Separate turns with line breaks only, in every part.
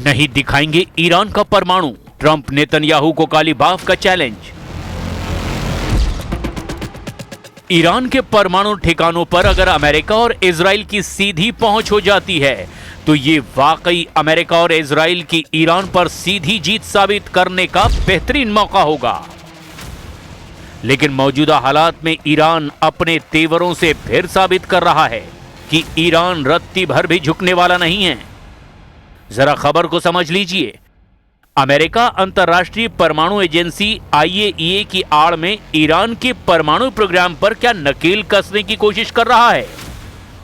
नहीं दिखाएंगे ईरान का परमाणु, ट्रंप नेतन्याहू को काली बाफ का चैलेंज। ईरान के परमाणु ठिकानों पर अगर अमेरिका और इजराइल की सीधी पहुंच हो जाती है तो ये वाकई अमेरिका और इजराइल की ईरान पर सीधी जीत साबित करने का बेहतरीन मौका होगा। लेकिन मौजूदा हालात में ईरान अपने तेवरों से फिर साबित कर रहा है कि ईरान रत्ती भर भी झुकने वाला नहीं है। जरा खबर को समझ लीजिए। अमेरिका अंतर्राष्ट्रीय परमाणु एजेंसी IAEA की आड़ में ईरान के परमाणु प्रोग्राम पर क्या नकेल कसने की कोशिश कर रहा है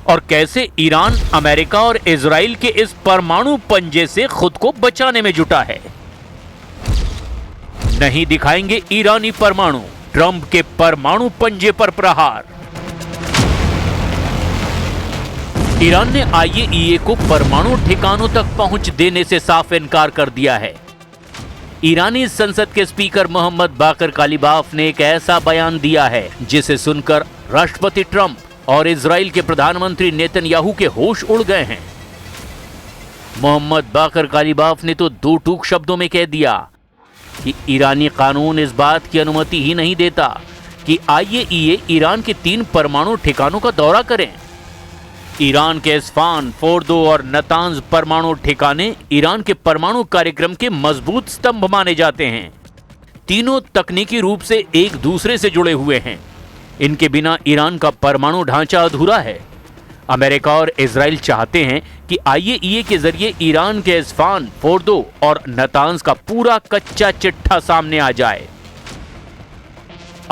और कैसे ईरान अमेरिका और इजराइल के इस परमाणु पंजे से खुद को बचाने में जुटा है। नहीं दिखाएंगे ईरानी परमाणु, ट्रंप के परमाणु पंजे पर प्रहार। ईरान ने IAEA को परमाणु ठिकानों तक पहुंच देने से साफ इनकार कर दिया है। ईरानी संसद के स्पीकर मोहम्मद बाकर कालिबाफ ने एक ऐसा बयान दिया है जिसे सुनकर राष्ट्रपति ट्रंप और इजराइल के प्रधानमंत्री नेतन्याहू के होश उड़ गए हैं। मोहम्मद बाकर कालिबाफ ने तो दो टूक शब्दों में कह दिया कि ईरानी कानून इस बात की अनुमति ही नहीं देता कि IAEA ईरान के 3 परमाणु ठिकानों का दौरा करें। ईरान के इस्फान, फोर्दो और नतांज परमाणु ठिकाने ईरान के परमाणु कार्यक्रम के मजबूत स्तंभ माने जाते हैं। तीनों तकनीकी रूप से एक दूसरे से जुड़े हुए हैं। इनके बिना ईरान का परमाणु ढांचा अधूरा है। अमेरिका और इजराइल चाहते हैं कि IAEA के जरिए ईरान के इस्फान, फोर्दो और नतांज का पूरा कच्चा चिट्ठा सामने आ जाए।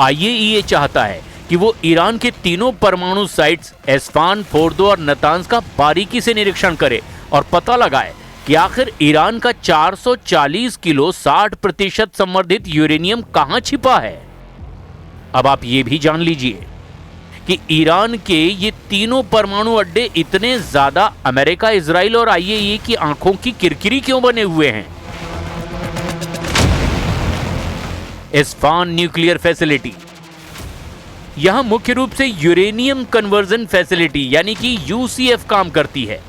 IAEA चाहता है कि वो ईरान के तीनों परमाणु साइट्स इस्फान, फोर्दो और नतांज का बारीकी से निरीक्षण करे और पता लगाए कि आखिर ईरान का 440 किलो 60% संवर्धित यूरेनियम कहां छिपा है। अब आप ये भी जान लीजिए कि ईरान के ये तीनों परमाणु अड्डे इतने ज्यादा अमेरिका, इजराइल और IAEA की आंखों की किरकिरी क्यों बने हुए हैं। इस्फान न्यूक्लियर फैसिलिटी, यहां मुख्य रूप से यूरेनियम कन्वर्जन फैसिलिटी यानी कि UCF काम करती है।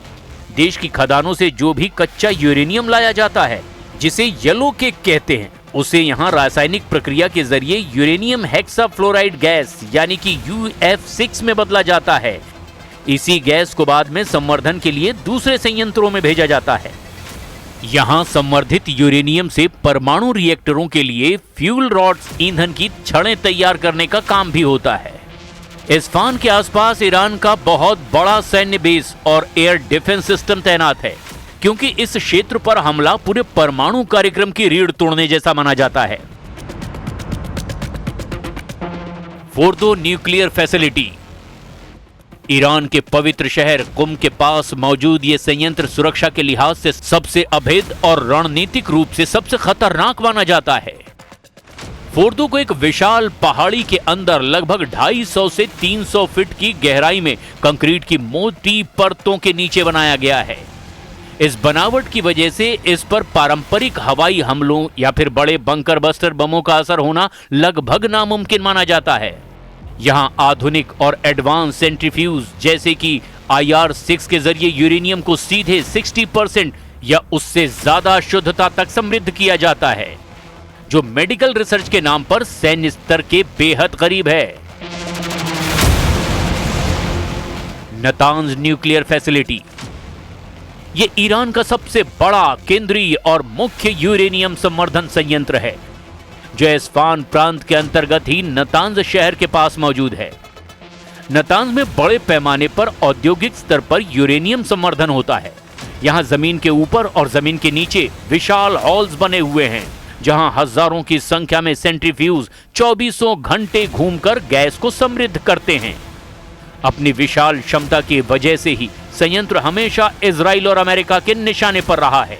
देश की खदानों से जो भी कच्चा यूरेनियम लाया जाता है, जिसे येलो केक कहते हैं, उसे यहां रासायनिक प्रक्रिया के जरिए यूरेनियम हेक्साफ्लोराइड गैस यानी कि UF6 में बदला जाता है। इसी गैस को बाद में संवर्धन के लिए दूसरे संयंत्रों में भेजा जाता है। यहां संवर्धित यूरेनियम से परमाणु रिएक्टरों के लिए फ्यूल रॉड्स, ईंधन की छड़ें तैयार करने का काम भी होता है। इस्फान के आसपास ईरान का बहुत बड़ा सैन्य बेस और एयर डिफेंस सिस्टम तैनात है, क्योंकि इस क्षेत्र पर हमला पूरे परमाणु कार्यक्रम की रीढ़ तोड़ने जैसा माना जाता है। फोर्दो न्यूक्लियर फैसिलिटी, ईरान के पवित्र शहर कुम के पास मौजूद ये संयंत्र सुरक्षा के लिहाज से सबसे अभेद और रणनीतिक रूप से सबसे खतरनाक माना जाता है। फोर्दो को एक विशाल पहाड़ी के अंदर लगभग 250 से 300 फीट की गहराई में कंक्रीट की मोटी परतों के नीचे बनाया गया है। इस बनावट की वजह से इस पर पारंपरिक हवाई हमलों या फिर बड़े बंकर बस्टर बमों का असर होना लगभग नामुमकिन माना जाता है। यहां आधुनिक और एडवांस सेंट्रीफ्यूज जैसे कि IR6 के जरिए यूरेनियम को सीधे 60% या उससे ज्यादा शुद्धता तक समृद्ध किया जाता है, जो मेडिकल रिसर्च के नाम पर सैन्य स्तर के बेहद करीब है। नतांज न्यूक्लियर फैसिलिटी, ये ईरान का सबसे बड़ा केंद्रीय और मुख्य यूरेनियम संवर्धन संयंत्र है, जो इस्फान प्रांत के अंतर्गत ही नतांज शहर के पास मौजूद है। नतांज में बड़े पैमाने पर औद्योगिक स्तर पर यूरेनियम संवर्धन होता है। यहां जमीन के ऊपर और जमीन के नीचे विशाल हॉल्स बने हुए हैं, जहां हजारों की संख्या में सेंट्रीफ्यूज 24 घंटे घूमकर गैस को समृद्ध करते हैं। अपनी विशाल क्षमता की वजह से ही संयंत्र हमेशा इजराइल और अमेरिका के निशाने पर रहा है।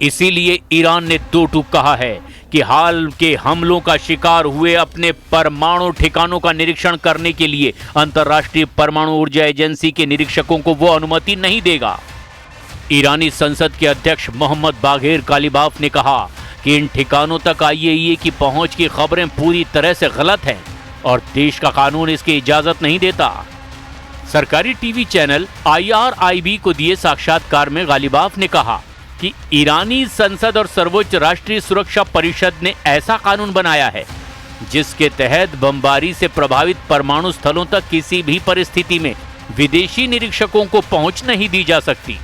इसीलिए ईरान ने दो टूक कहा है कि हाल के हमलों का शिकार हुए अपने परमाणु ठिकानों का निरीक्षण करने के लिए अंतर्राष्ट्रीय परमाणु ऊर्जा एजेंसी के निरीक्षकों को वो अनुमति नहीं देगा। ईरानी संसद के अध्यक्ष मोहम्मद बाघेर कालिबाफ ने कहा कि इन ठिकानों तक आईएईए की पहुंच की खबरें पूरी तरह से गलत हैं और देश का कानून इसकी इजाजत नहीं देता। सरकारी टीवी चैनल IRIB को दिए साक्षात्कार में गालिबाफ ने कहा कि ईरानी संसद और सर्वोच्च राष्ट्रीय सुरक्षा परिषद ने ऐसा कानून बनाया है जिसके तहत बमबारी से प्रभावित परमाणु स्थलों तक किसी भी परिस्थिति में विदेशी निरीक्षकों को पहुंच नहीं दी जा सकती।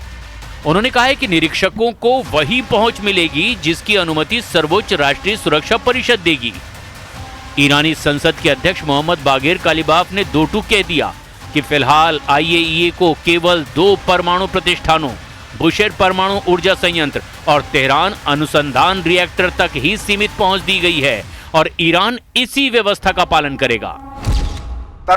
उन्होंने कहा है कि निरीक्षकों को वही पहुंच मिलेगी जिसकी अनुमति सर्वोच्च राष्ट्रीय सुरक्षा परिषद देगी। ईरानी संसद के अध्यक्ष मोहम्मद बाघेर कालिबाफ ने दो टूक कह दिया कि फिलहाल IAEA को केवल 2 परमाणु प्रतिष्ठानों बुशेर परमाणु ऊर्जा संयंत्र और तेहरान अनुसंधान रिएक्टर तक ही सीमित पहुंच दी गई है और ईरान इसी व्यवस्था का पालन करेगा।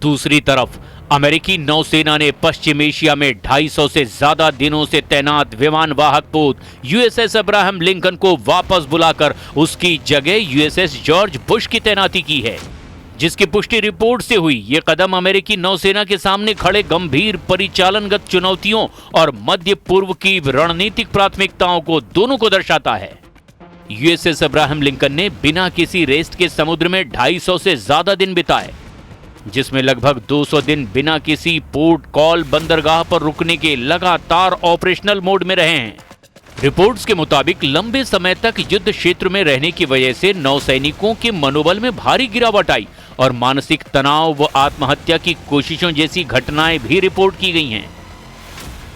दूसरी तरफ अमेरिकी नौसेना ने पश्चिम एशिया में 250 से ज्यादा दिनों से तैनात विमान वाहक पोत USS अब्राहम लिंकन को वापस बुलाकर उसकी जगह USS जॉर्ज बुश की तैनाती की है, जिसकी पुष्टि रिपोर्ट से हुई। ये कदम अमेरिकी नौसेना के सामने खड़े गंभीर परिचालनगत चुनौतियों और मध्य पूर्व की रणनीतिक प्राथमिकताओं को दोनों को दर्शाता है। USS अब्राहम लिंकन ने बिना किसी रेस्ट के समुद्र में 250 से ज्यादा दिन बिताए, जिसमें लगभग 200 दिन बिना किसी पोर्ट कॉल बंदरगाह पर रुकने के लगातार ऑपरेशनल मोड में रहे हैं। रिपोर्ट्स के मुताबिक लंबे समय तक युद्ध क्षेत्र में रहने की वजह से नौसैनिकों के मनोबल में भारी गिरावट आई और मानसिक तनाव व आत्महत्या की कोशिशों जैसी घटनाएं भी रिपोर्ट की गई हैं।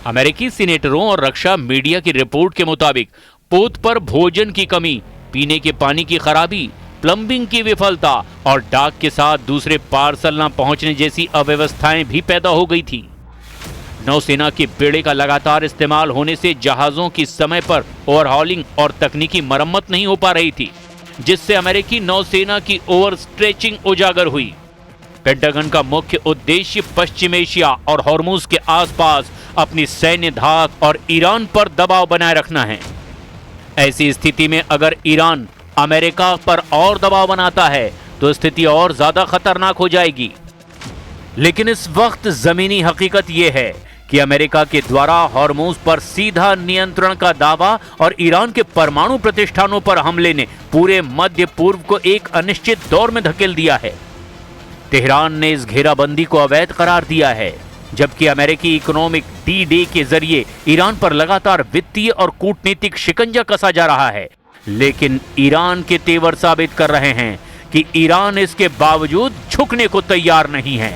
अमेरिकी सीनेटरों और रक्षा मीडिया की रिपोर्ट के मुताबिक पोत पर भोजन की कमी, पीने के पानी की खराबी, प्लम्बिंग की विफलता और डाक के साथ दूसरे पार्सल न पहुंचने जैसी अव्यवस्थाएं भी पैदा हो गई थी। नौसेना के बेड़े का लगातार इस्तेमाल होने से जहाजों की समय पर ओवरहॉलिंग और तकनीकी मरम्मत नहीं हो पा रही थी, जिससे अमेरिकी नौसेना की ओवर स्ट्रेचिंग उजागर हुई। पेंटागन का मुख्य उद्देश्य पश्चिम एशिया और हॉर्मुज के आसपास अपनी सैन्य धाक और ईरान पर दबाव बनाए रखना है। ऐसी स्थिति में अगर ईरान अमेरिका पर और दबाव बनाता है तो स्थिति और ज्यादा खतरनाक हो जाएगी। लेकिन इस वक्त जमीनी हकीकत यह है कि अमेरिका के द्वारा हॉर्मुज पर सीधा नियंत्रण का दावा और ईरान के परमाणु प्रतिष्ठानों पर हमले ने पूरे मध्य पूर्व को एक अनिश्चित दौर में धकेल दिया है। तेहरान ने इस घेराबंदी को अवैध करार दिया है, जबकि अमेरिकी इकोनॉमिक D-Day के जरिए ईरान पर लगातार वित्तीय और कूटनीतिक शिकंजा कसा जा रहा है। लेकिन ईरान के तेवर साबित कर रहे हैं कि ईरान इसके बावजूद झुकने को तैयार नहीं है।